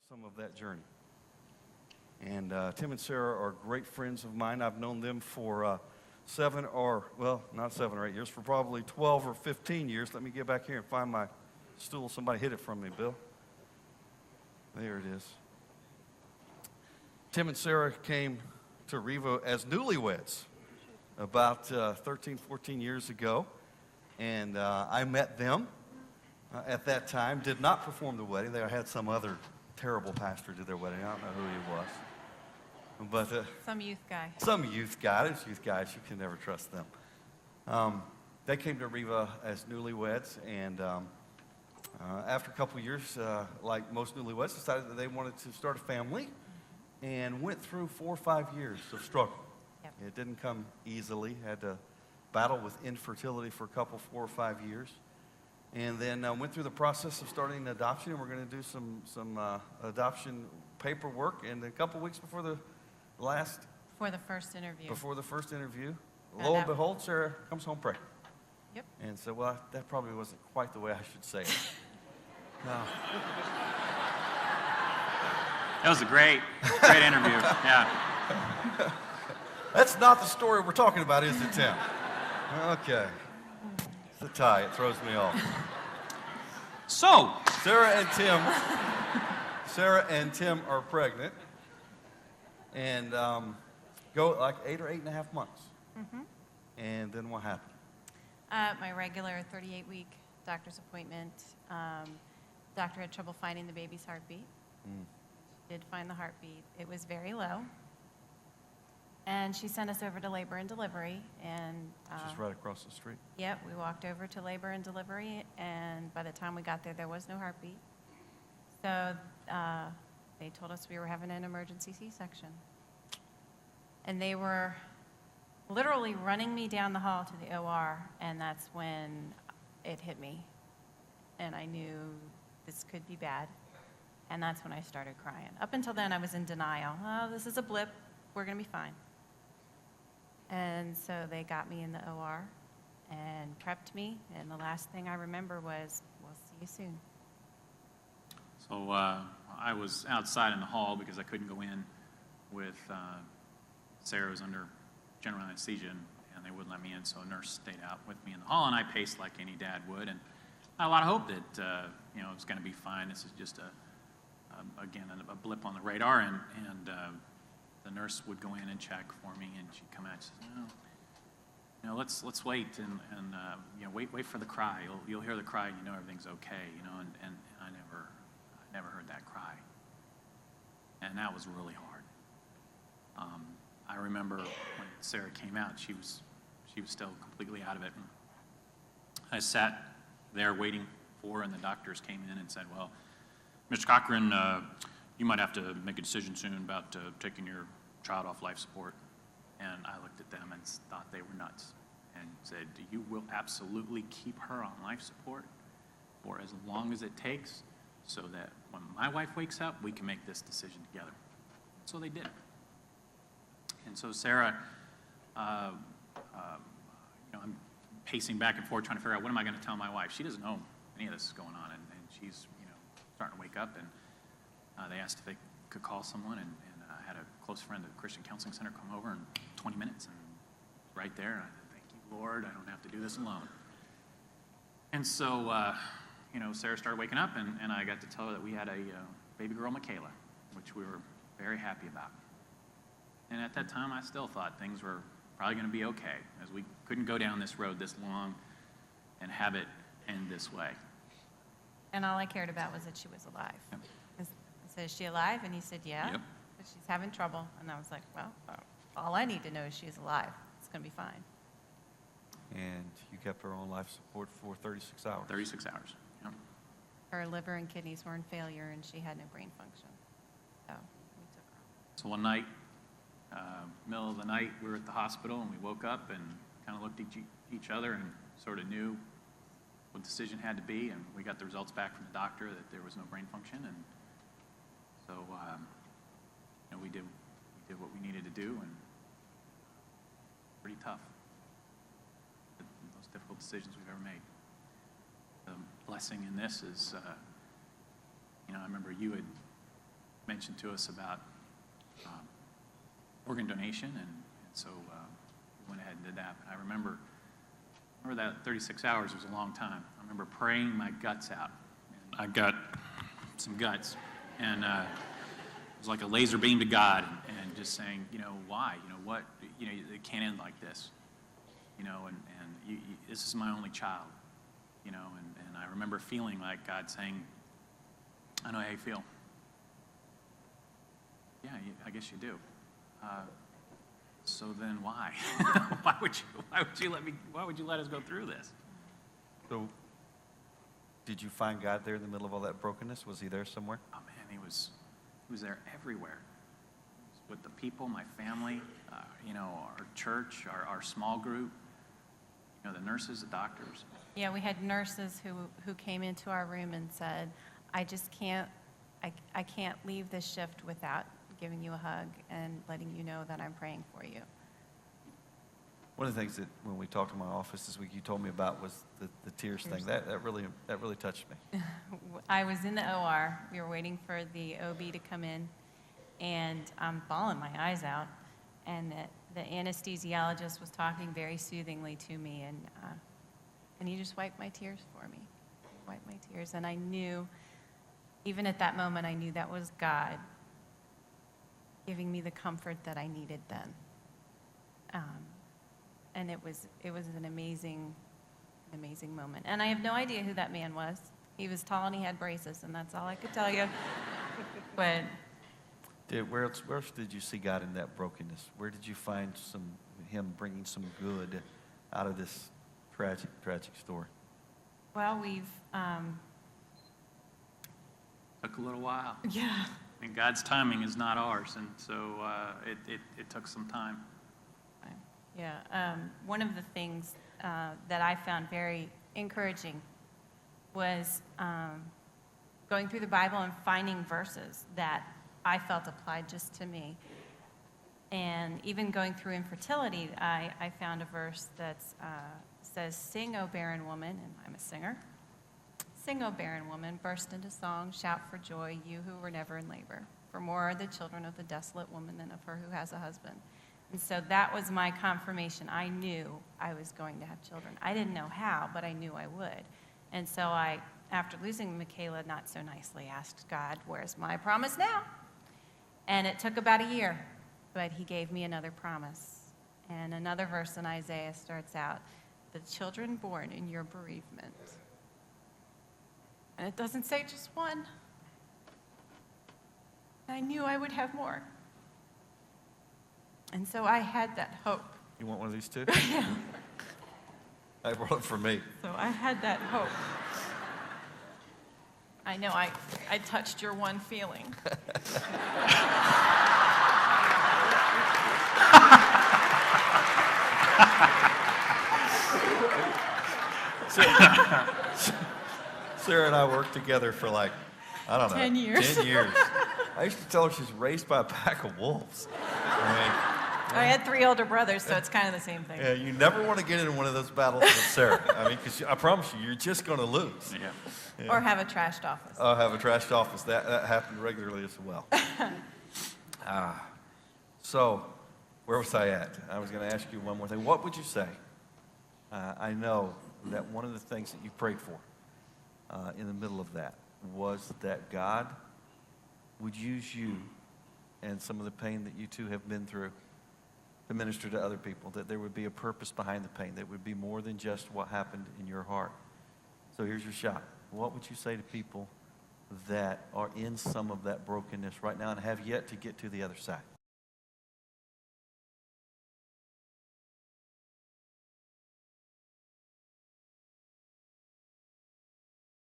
some of that journey. And Tim and Sarah are great friends of mine. I've known them for not 7 or 8 years, for probably 12 or 15 years. Let me get back here and find my stool. Somebody hid it from me, Bill. There it is. Tim and Sarah came to Revo as newlyweds about 13, 14 years ago. And I met them at that time. Did not perform the wedding. They had some other terrible pastor do their wedding. I don't know who he was. But some youth guy. Some youth guy. There's youth guys. You can never trust them. They came to Riva as newlyweds, and after a couple of years, like most newlyweds, decided that they wanted to start a family, and went through 4 or 5 years of struggle. Yep. It didn't come easily. Had to battle with infertility for a couple, 4 or 5 years, and then went through the process of starting adoption. And we're going to do some adoption paperwork. And a couple weeks before the first interview. Before the first interview, lo and behold, Sarah comes home pregnant. Yep. And so, well, that probably wasn't quite the way I should say it. No. That was a great interview. Yeah. That's not the story we're talking about, is it, Tim? Okay. It's the tie. It throws me off. So, Sarah and Tim are pregnant, and go like 8 or 8.5 months. Mm-hmm. And then what happened? My regular 38-week doctor's appointment. Doctor had trouble finding the baby's heartbeat. She did find the heartbeat. It was very low. And she sent us over to labor and delivery. And Just right across the street? Yep, we walked over to labor and delivery, and by the time we got there was no heartbeat. So they told us we were having an emergency C-section. And they were literally running me down the hall to the OR, and that's when it hit me. And I knew this could be bad. And that's when I started crying. Up until then, I was in denial. Oh, this is a blip. We're going to be fine. And so they got me in the OR and prepped me. And the last thing I remember was, we'll see you soon. So I was outside in the hall because I couldn't go in with Sarah was under general anesthesia, and they wouldn't let me in, so a nurse stayed out with me in the hall, and I paced like any dad would, and I had a lot of hope that it was going to be fine. This is just again a blip on the radar, and the nurse would go in and check for me, and she'd come out and say, let's wait and wait for the cry. You'll hear the cry, and everything's okay, and I never heard that cry, and that was really hard. I remember when Sarah came out, she was still completely out of it. And I sat there waiting for her, and the doctors came in and said, well, Mr. Cochran, you might have to make a decision soon about taking your child off life support. And I looked at them and thought they were nuts and said, you will absolutely keep her on life support for as long as it takes so that when my wife wakes up, we can make this decision together. So they did. And so Sarah, I'm pacing back and forth trying to figure out what am I going to tell my wife. She doesn't know any of this is going on, and she's starting to wake up. And they asked if they could call someone, and I had a close friend at the Christian Counseling Center come over in 20 minutes, and right there, and I said, thank you, Lord, I don't have to do this alone. And so, Sarah started waking up, and I got to tell her that we had a baby girl, Michaela, which we were very happy about. And at that time, I still thought things were probably going to be okay, as we couldn't go down this road this long and have it end this way. And all I cared about was that she was alive. Yep. I said, is she alive? And he said, yeah. Yep. But she's having trouble. And I was like, well, all I need to know is she's alive. It's going to be fine. And you kept her on life support for 36 hours. 36 hours. Yep. Her liver and kidneys were in failure, and she had no brain function. So we took her. So one night, middle of the night, we were at the hospital, and we woke up and kind of looked at each other and sort of knew what the decision had to be, and we got the results back from the doctor that there was no brain function, and so we did what we needed to do, and pretty tough. The most difficult decisions we've ever made. The blessing in this is, I remember you had mentioned to us about organ donation, and so we went ahead and did that. But I remember that 36 hours was a long time. I remember praying my guts out. And I've got some guts, and it was like a laser beam to God, and just saying, why? What? It can't end like this. And this is my only child. And I remember feeling like God saying, I know how you feel. Yeah, I guess you do. So then why? Why would you let us go through this? So, did you find God there in the middle of all that brokenness? Was he there somewhere? Oh man, he was there everywhere. With the people, my family, our church, our small group, the nurses, the doctors. Yeah, we had nurses who came into our room and said, I just can't, I can't leave this shift without giving you a hug and letting you know that I'm praying for you. One of the things that when we talked in my office this week, you told me about was the tears thing. That really touched me. I was in the OR. We were waiting for the OB to come in, and I'm bawling my eyes out. And the anesthesiologist was talking very soothingly to me, and he just wiped my tears for me. Wiped my tears, and I knew, even at that moment, I knew that was God giving me the comfort that I needed then. And it was an amazing moment. And I have no idea who that man was. He was tall and he had braces, and that's all I could tell you. But Where else did you see God in that brokenness? Where did you find him bringing some good out of this tragic story? well, we've Took a little while. yeah. And God's timing is not ours, and so it took some time. Yeah, one of the things that I found very encouraging was going through the Bible and finding verses that I felt applied just to me. And even going through infertility, I found a verse that says, "Sing, O barren woman," and I'm a singer. "Sing, O barren woman, burst into song, shout for joy, you who were never in labor. For more are the children of the desolate woman than of her who has a husband." And so that was my confirmation. I knew I was going to have children. I didn't know how, but I knew I would. And so I, after losing Michaela, not so nicely asked God, "Where's my promise now?" And it took about a year, but he gave me another promise. And another verse in Isaiah starts out, "The children born in your bereavement." And it doesn't say just one. I knew I would have more. And so I had that hope. You want one of these too? I brought it for me. So I had that hope. I know I touched your one feeling. Sarah and I worked together for 10 years. 10 years. I used to tell her she's raised by a pack of wolves. I had 3 older brothers, so it's kind of the same thing. Yeah, you never want to get in one of those battles with Sarah. Because I promise you, you're just going to lose. Yeah. Or have a trashed office. I'll have a trashed office. That happened regularly as well. So, where was I at? I was going to ask you one more thing. What would you say? I know that one of the things that you prayed for in the middle of that was that God would use you and some of the pain that you two have been through to minister to other people, that there would be a purpose behind the pain, that would be more than just what happened in your heart. So here's your shot. What would you say to people that are in some of that brokenness right now and have yet to get to the other side?